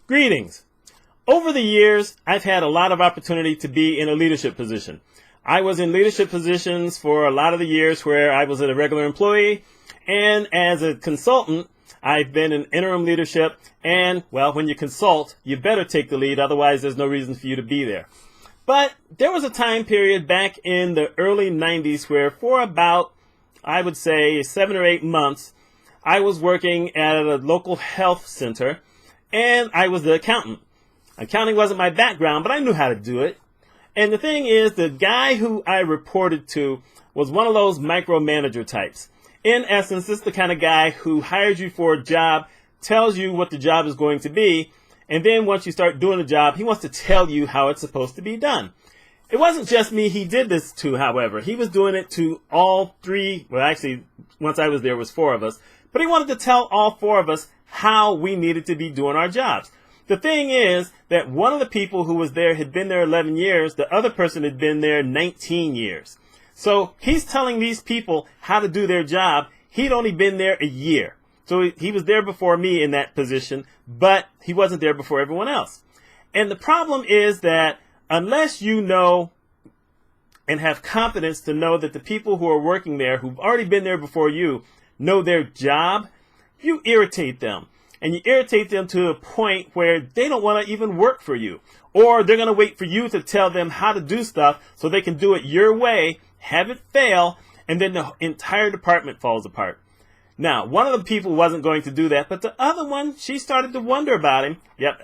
Greetings. Over the years, I've had a lot of opportunity to be in a leadership position. I was in leadership positions for a lot of the years where I was a regular employee, and as a consultant, I've been in interim leadership, and, well, when you consult, you better take the lead, otherwise there's no reason for you to be there. But there was a time period back in the early 90s where for about, I would say, 7 or 8 months, I was working at a local health center, and I was the accountant. Accounting wasn't my background, but I knew how to do it. And the thing is, the guy who I reported to was one of those micromanager types. In essence, this is the kind of guy who hires you for a job, tells you what the job is going to be, and then once you start doing the job, he wants to tell you how it's supposed to be done. It wasn't just me he did this to, however. He was doing it to all three, well actually, once I was there was 4 of us, but he wanted to tell all 4 of us how we needed to be doing our jobs. The thing is that one of the people who was there had been there 11 years, the other person had been there 19 years. So he's telling these people how to do their job. He'd only been there a year. So he was there before me in that position, but he wasn't there before everyone else. And the problem is that unless you know and have confidence to know that the people who are working there, who've already been there before you, know their job, you irritate them. And you irritate them to a point where they don't want to even work for you. Or they're going to wait for you to tell them how to do stuff so they can do it your way, have it fail, and then the entire department falls apart. Now, one of the people wasn't going to do that, but the other one, she started to wonder about him. Yep,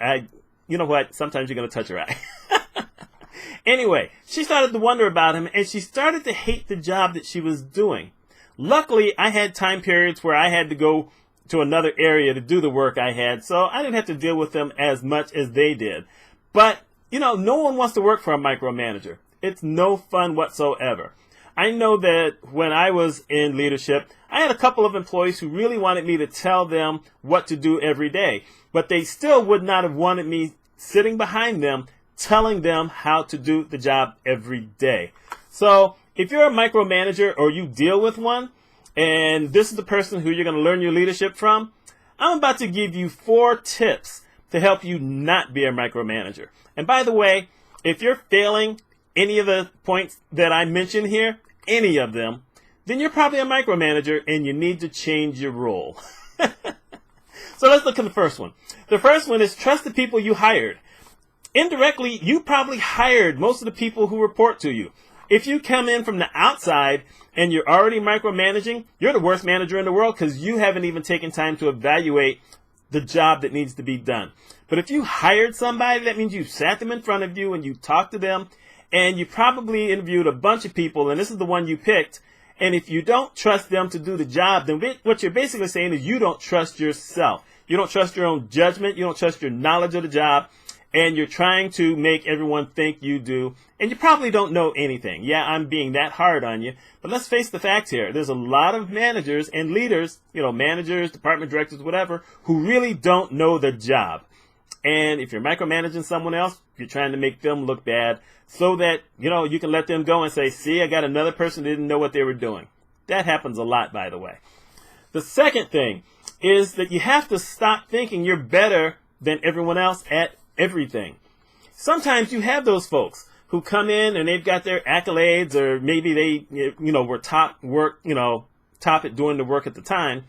you know what? Sometimes you're going to touch her eye. Anyway, she started to wonder about him, and she started to hate the job that she was doing. Luckily, I had time periods where I had to go to another area to do the work I had, so I didn't have to deal with them as much as they did. But, you know, no one wants to work for a micromanager. It's no fun whatsoever. I know that when I was in leadership, I had a couple of employees who really wanted me to tell them what to do every day, but they still would not have wanted me sitting behind them telling them how to do the job every day. So if you're a micromanager or you deal with one, and this is the person who you're going to learn your leadership from, I'm about to give you 4 tips to help you not be a micromanager. And by the way, if you're failing any of the points that I mentioned here, any of them, then you're probably a micromanager and you need to change your role. So let's look at the first one. The first one is trust the people you hired. Indirectly, you probably hired most of the people who report to you. If you come in from the outside and you're already micromanaging, you're the worst manager in the world because you haven't even taken time to evaluate the job that needs to be done. But if you hired somebody, that means you sat them in front of you and you talked to them, and you probably interviewed a bunch of people, and this is the one you picked. And if you don't trust them to do the job, then what you're basically saying is you don't trust yourself. You don't trust your own judgment. You don't trust your knowledge of the job. And you're trying to make everyone think you do, and you probably don't know anything. Yeah, I'm being that hard on you, but let's face the facts here. There's a lot of managers and leaders, you know, managers, department directors, whatever, who really don't know the job. And if you're micromanaging someone else, you're trying to make them look bad so that, you know, you can let them go and say, see, I got another person who didn't know what they were doing. That happens a lot, by the way. The second thing is that you have to stop thinking you're better than everyone else at everything. Sometimes you have those folks who come in and they've got their accolades, or maybe they, you know, were top at doing the work at the time,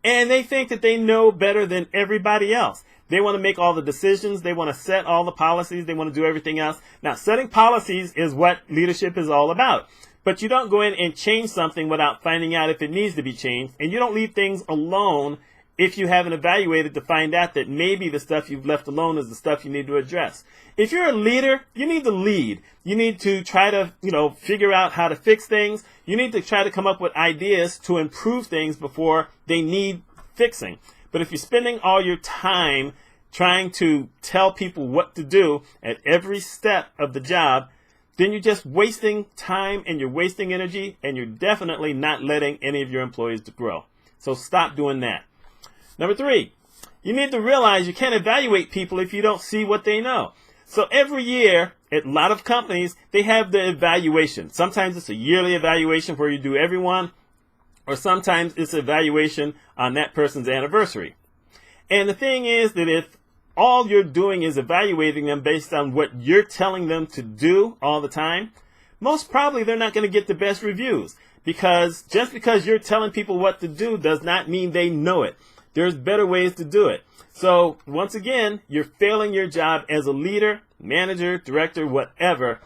and they think that they know better than everybody else. They want to make all the decisions. They want to set all the policies. They want to do everything else. Now, setting policies is what leadership is all about. But you don't go in and change something without finding out if it needs to be changed, and you don't leave things alone if you haven't evaluated to find out that maybe the stuff you've left alone is the stuff you need to address. If you're a leader, you need to lead. You need to try to, figure out how to fix things. You need to try to come up with ideas to improve things before they need fixing. But if you're spending all your time trying to tell people what to do at every step of the job, then you're just wasting time and you're wasting energy, and you're definitely not letting any of your employees to grow. So stop doing that. Number 3, you need to realize you can't evaluate people if you don't see what they know. So every year at a lot of companies, they have the evaluation. Sometimes it's a yearly evaluation where you do everyone, or sometimes it's an evaluation on that person's anniversary. And the thing is that if all you're doing is evaluating them based on what you're telling them to do all the time, most probably they're not going to get the best reviews, because just because you're telling people what to do does not mean they know it. There's better ways to do it. So once again, you're failing your job as a leader, manager, director, whatever,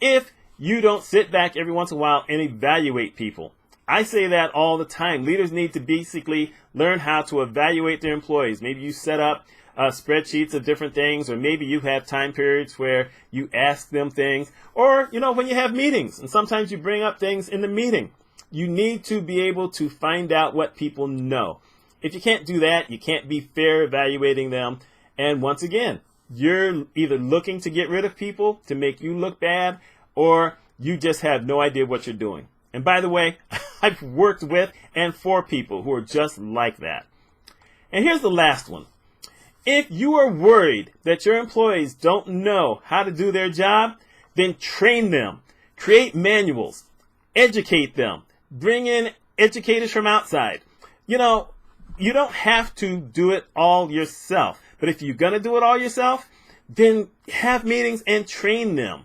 if you don't sit back every once in a while and evaluate people. I say that all the time. Leaders need to basically learn how to evaluate their employees. Maybe you set up spreadsheets of different things, or maybe you have time periods where you ask them things, or, when you have meetings and sometimes you bring up things in the meeting. You need to be able to find out what people know. If you can't do that, you can't be fair evaluating them. And once again, you're either looking to get rid of people to make you look bad, or you just have no idea what you're doing. And by the way, I've worked with and for people who are just like that. And here's the last one. If you are worried that your employees don't know how to do their job, then train them. Create manuals. Educate them. Bring in educators from outside. You don't have to do it all yourself. But if you're going to do it all yourself, then have meetings and train them.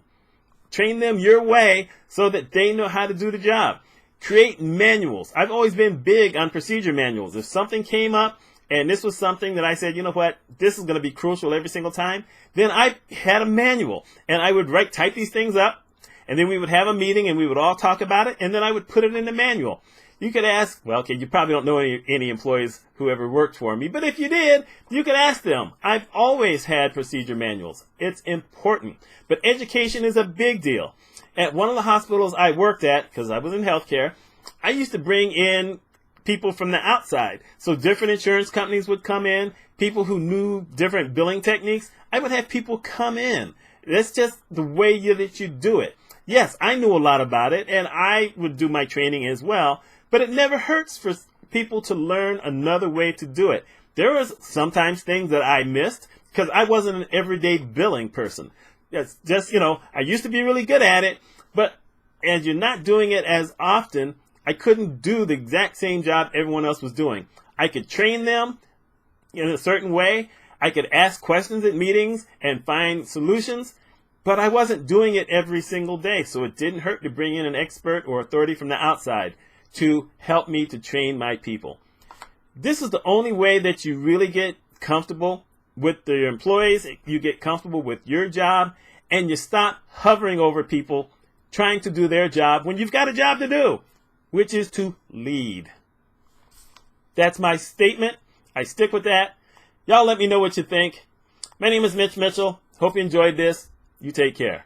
Train them your way so that they know how to do the job. Create manuals. I've always been big on procedure manuals. If something came up and this was something that I said, you know what, this is going to be crucial every single time, then I had a manual. And I would type these things up, and then we would have a meeting and we would all talk about it, and then I would put it in the manual. You could ask, well, okay, you probably don't know any employees who ever worked for me, but if you did, you could ask them. I've always had procedure manuals. It's important. But education is a big deal. At one of the hospitals I worked at, because I was in healthcare, I used to bring in people from the outside. So different insurance companies would come in, people who knew different billing techniques. I would have people come in. That's just the way that you do it. Yes, I knew a lot about it, and I would do my training as well. But it never hurts for people to learn another way to do it. There was sometimes things that I missed because I wasn't an everyday billing person. It's just, I used to be really good at it, but as you're not doing it as often, I couldn't do the exact same job everyone else was doing. I could train them in a certain way. I could ask questions at meetings and find solutions, but I wasn't doing it every single day. So it didn't hurt to bring in an expert or authority from the outside to help me to train my people. This is the only way that you really get comfortable with your employees, you get comfortable with your job, and you stop hovering over people trying to do their job when you've got a job to do, which is to lead. That's my statement. I stick with that. Y'all let me know what you think. My name is Mitch Mitchell. Hope you enjoyed this. You take care.